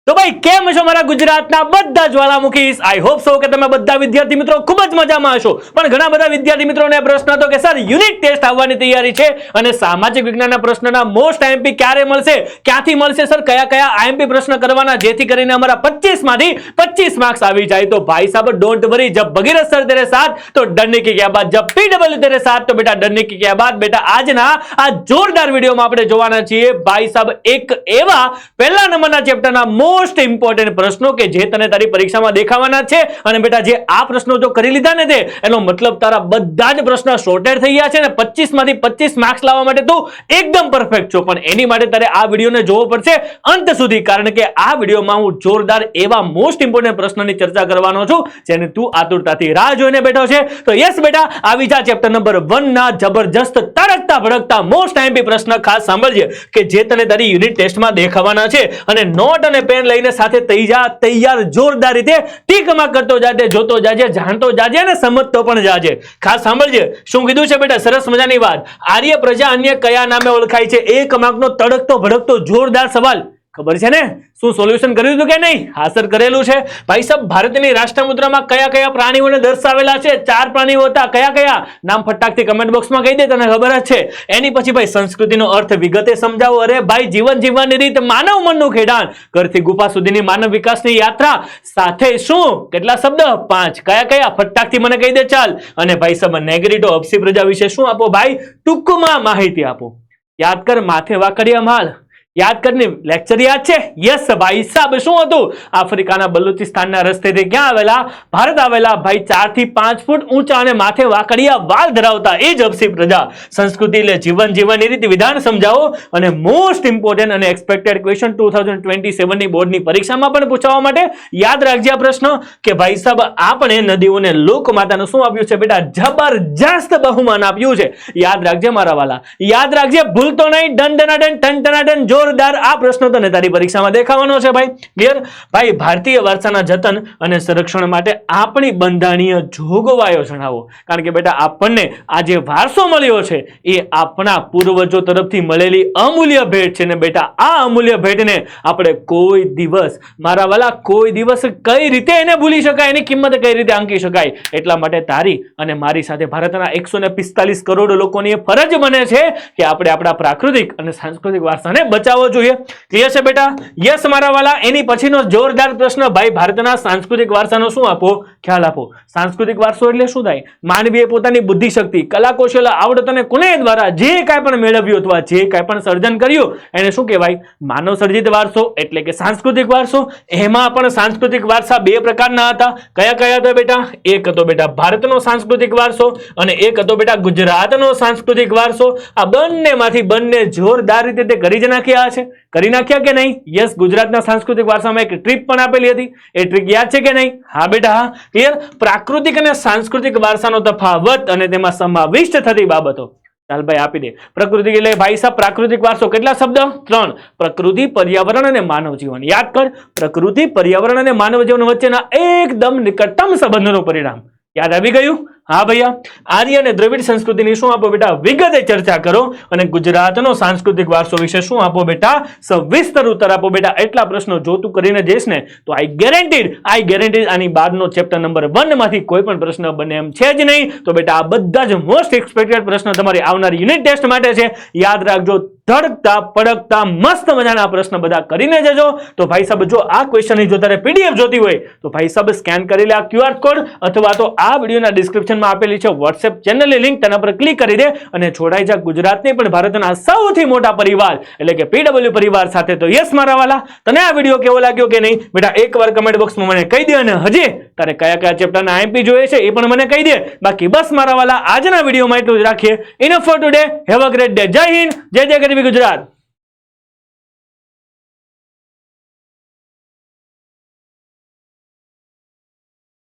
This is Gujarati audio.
તો ભાઈ કેમ છો મારા ગુજરાતના બધા જ્વાળામુખી આઈ હોપ સો કે તમે બધા વિદ્યાર્થી મિત્રો ખૂબ જ મજામાં હશો પણ ઘણા બધા વિદ્યાર્થી મિત્રોને પ્રશ્ન હતો કે સર યુનિટ ટેસ્ટ આવવાની તૈયારી છે અને સામાજિક વિજ્ઞાનના પ્રશ્નના મોસ્ટ આઈએમપી ક્યારે મળશે ક્યાંથી મળશે સર કયા આઈએમપી પ્રશ્ન કરવાના જેથી કરીને અમારા 25 માંથી 25 માર્ક્સ આવી જાય તો ભાઈ સાहब डोंट वरी जब भगीरथ सर तेरे साथ तो डरने की क्या बात जब पीडब्ल्यू तेरे साथ तो बेटा डरने की क्या बात बेटा આજના આ જોરદાર વિડિયોમાં આપણે જોવાના છીએ ભાઈ સાहब એક એવા પહેલા નંબરના ચેપ્ટરના મોસ્ટ ઇમ્પોર્ટન્ટ પ્રશ્નો કે જે તને તારી પરીક્ષામાં દેખાવાના છે અને બેટા જે આ પ્રશ્નો જો કરી લીધા ને તે એનો મતલબ તારા બધા જ પ્રશ્ન સોર્ટેડ થઈ ગયા છે ને 25 માંથી 25 માર્ક્સ લાવવા માટે તું એકદમ પરફેક્ટ છો પણ એની માટે તારે આ વિડિયોને જોવો પડશે અંત સુધી કારણ કે આ વિડિયોમાં હું જોરદાર એવા મોસ્ટ ઇમ્પોર્ટન્ટ પ્રશ્નની ચર્ચા કરવાનો છું જેને તું આતુરતાથી રાહ જોઈને બેઠો છે તો યસ બેટા આવી જા ચેપ્ટર નંબર 1 ના જબરજસ્ત તડકતા ભડકતા મોસ્ટ આઈએમપી પ્રશ્ન ખાસ સાંભળજે કે જે તને તારી યુનિટ ટેસ્ટમાં દેખાવાના છે અને નોટ અને પેન લઈને સાથે તૈયાર જોરદાર રીતે ટીકમાં કરતો જાજે જોતો જાજે જાણતો જાજે અને સમજતો પણ જાજે ખાસ સાંભળજે શું કીધું છે બેટા સરસ મજાની વાત આર્ય પ્રજા અન્ય કયા નામે ઓળખાય છે એક માર્કનો તડકતો ભડકતો જોરદાર સવાલ ખબર છે ને શું સોલ્યુશન કર્યું હતું કે નહીં હા સર કરેલું છે ભાઈ સાહેબ ભારતની રાષ્ટ્રમુદ્રામાં કયા પ્રાણીઓને દર્શાવેલા છે 4 પ્રાણીઓ હતા કયા નામ ફટાકથી કમેન્ટ બોક્સમાં કહી દે તને ખબર જ છે એની પછી ભાઈ સંસ્કૃતિનો અર્થ વિગતે સમજાવો અરે ભાઈ જીવન જીવવાની રીત માનવ મનનું ખેડાણ ઘરથી ગુફા સુધીની માનવ વિકાસની યાત્રા સાથે શું કેટલા શબ્દ 5 કયા ફટાકથી મને કહી દે ચાલ અને ભાઈ સાહેબ નેગ્રીટો અપસી પ્રજા વિશે શું આપો ભાઈ ટૂંકમાં માહિતી આપો યાદ કર માથે વાકડિયા માલ યાદ કરીને લેક્ચર યાદ છે યસ ભાઈ સાહેબ શું હતું આફ્રિકાના બલુચિસ્તાનના રસ્તેથી ક્યાં આવેલા ભારત આવેલા ભાઈ 4 થી 5 ફૂટ ઊંચા અને માથે વાકડિયા વાળ ધરાવતા એ જ અપસી પ્રજા સંસ્કૃતિ એટલે જીવન જીવવાની રીત વિધાન સમજાવો અને મોસ્ટ ઇમ્પોર્ટન્ટ અને એક્સપેક્ટેડ ક્વેશ્ચન 2027 ની બોર્ડની પરીક્ષામાં પણ પૂછવા માટે યાદ રાખજે આ પ્રશ્ન કે ભાઈ સાહેબ આપણે નદીઓને લોકમાતાનું શું આપ્યું છે બેટા જબરજસ્ત બહુમાન આપ્યું છે યાદ રાખજે મારા વાલા યાદ રાખજે ભૂલતો નહીં ડન ડનાડન ટન ટનાડન જોરદાર આ પ્રશ્નો તને તારી પરીક્ષામાં દેખાવાનો છે ભાઈ ક્લિયર ભાઈ ભારતીય વારસાના જતન અને સંરક્ષણ માટે આપણી બંધારણીય જોગવાઈઓ જણાવો કારણ કે બેટા આપણને આ જે વારસો મળ્યો છે એ આપણા પૂર્વજો તરફથી મળેલી અમૂલ્ય ભેટ છે ને બેટા આ અમૂલ્ય ભેટને આપણે કોઈ દિવસ મારા વાલા કોઈ દિવસ કઈ રીતે એને ભૂલી શકાય એની કિંમત કઈ રીતે આંકી શકાય એટલા માટે તારી અને મારી સાથે ભારતના 145 કરોડ લોકોની ફરજ બને છે કે આપણે આપણા પ્રાકૃતિક અને સાંસ્કૃતિક વારસાને બચાવવો જોઈએ ક્લિયર છે બેટા યસ મારા વાલા એની પછીનો જોરદાર પ્રશ્ન ભાઈ ભારતના સાંસ્કૃતિક વારસાનો શું આપો ખ્યાલ આપો સાંસ્કૃતિક વારસો એટલે શું થાય માનવીએ પોતાની બુદ્ધિ શક્તિ કલા કૌશલ્ય આવડત અને કુનેહ દ્વારા જે કાંઈ પણ મેળવ્યું અથવા જે કાંઈ પણ સર્જન કર્યું એને શું કહેવાય માનવ સર્જિત વારસો એટલે કે સાંસ્કૃતિક વારસો એમાં પણ સાંસ્કૃતિક વારસા બે પ્રકારના હતા કયા હતા બેટા એક હતો બેટા ભારતનો સાંસ્કૃતિક વારસો અને એક હતો બેટા ગુજરાતનો સાંસ્કૃતિક વારસો આ બંનેમાંથી બંને જોરદાર રીતે તે કરી જ નાખ્યા કરી નાખ્યા કે નહીં યસ ગુજરાતના સાંસ્કૃતિક વારસામાં એક ટ્રીપ પણ આપેલી હતી એ ટ્રીક યાદ છે કે નહીં હા બેટા હા ક્લિયર પ્રાકૃતિક અને સાંસ્કૃતિક વારસાનો તફાવત અને તેમાં સમાવિષ્ટ થતી બાબતો ચાલ ભાઈ આપી દે પ્રકૃતિ એટલે ભાઈ સાહેબ પ્રાકૃતિક વારસો કેટલા શબ્દ 3 પ્રકૃતિ પર્યાવરણ અને માનવ જીવન યાદ કર પ્રકૃતિ પર્યાવરણ અને માનવ જીવન વચ્ચેના એકદમ નિકટતમ સંબંધનું પરિણામ યાદ આવી ગયું હા ભૈયા આર્ય અને દ્રવિડ સંસ્કૃતિની શું આપો બેટા વિગતે ચર્ચા કરો અને ગુજરાતનો સાંસ્કૃતિક વારસો વિશે શું આપો બેટા સવિસ્તર ઉત્તર આપો બેટા એટલા પ્રશ્નો જો તું કરીને જઈશ ને તો આઈ ગેરંટીડ આની બાદનો ચેપ્ટર નંબર 1 માંથી કોઈ પણ પ્રશ્ન બને એમ છે જ નહીં તો બેટા આ બધા જ મોસ્ટ એક્સપેક્ટેડ પ્રશ્ન તમારી આવનારી યુનિટ ટેસ્ટ માટે છે યાદ રાખજો ધડકતા પડકતા મસ્ત મજાના પ્રશ્ન બધા કરીને જજો તો ભાઈ સાહેબ જો આ ક્વેશ્ચનની જો તારે પીડીએફ જોતી હોય તો ભાઈ સાહેબ સ્કેન કરી લે આ QR કોડ અથવા તો આ વિડિયોના ડિસ્ક્રિપ્શનમાં આપેલી છે WhatsApp ચેનલની લિંક તેના પર ક્લિક કરી દે અને જોડાઈ જા ગુજરાતની પણ ભારતના સૌથી મોટા પરિવાર એટલે કે PW પરિવાર સાથે તો યસ મારા વાલા તને આ વિડિયો કેવો લાગ્યો કે નહીં બેટા એકવાર કમેન્ટ બોક્સમાં મને કહી દે અને હજી તારે કયા ચેપ્ટરના આઈએમપી જોઈએ છે એ પણ મને કહી દે બાકી બસ મારા વાલા આજના વિડિયોમાં એટલું જ રાખીએ enough four today have a great day જય હિન્દ જય જય ગરવી ગુજરાત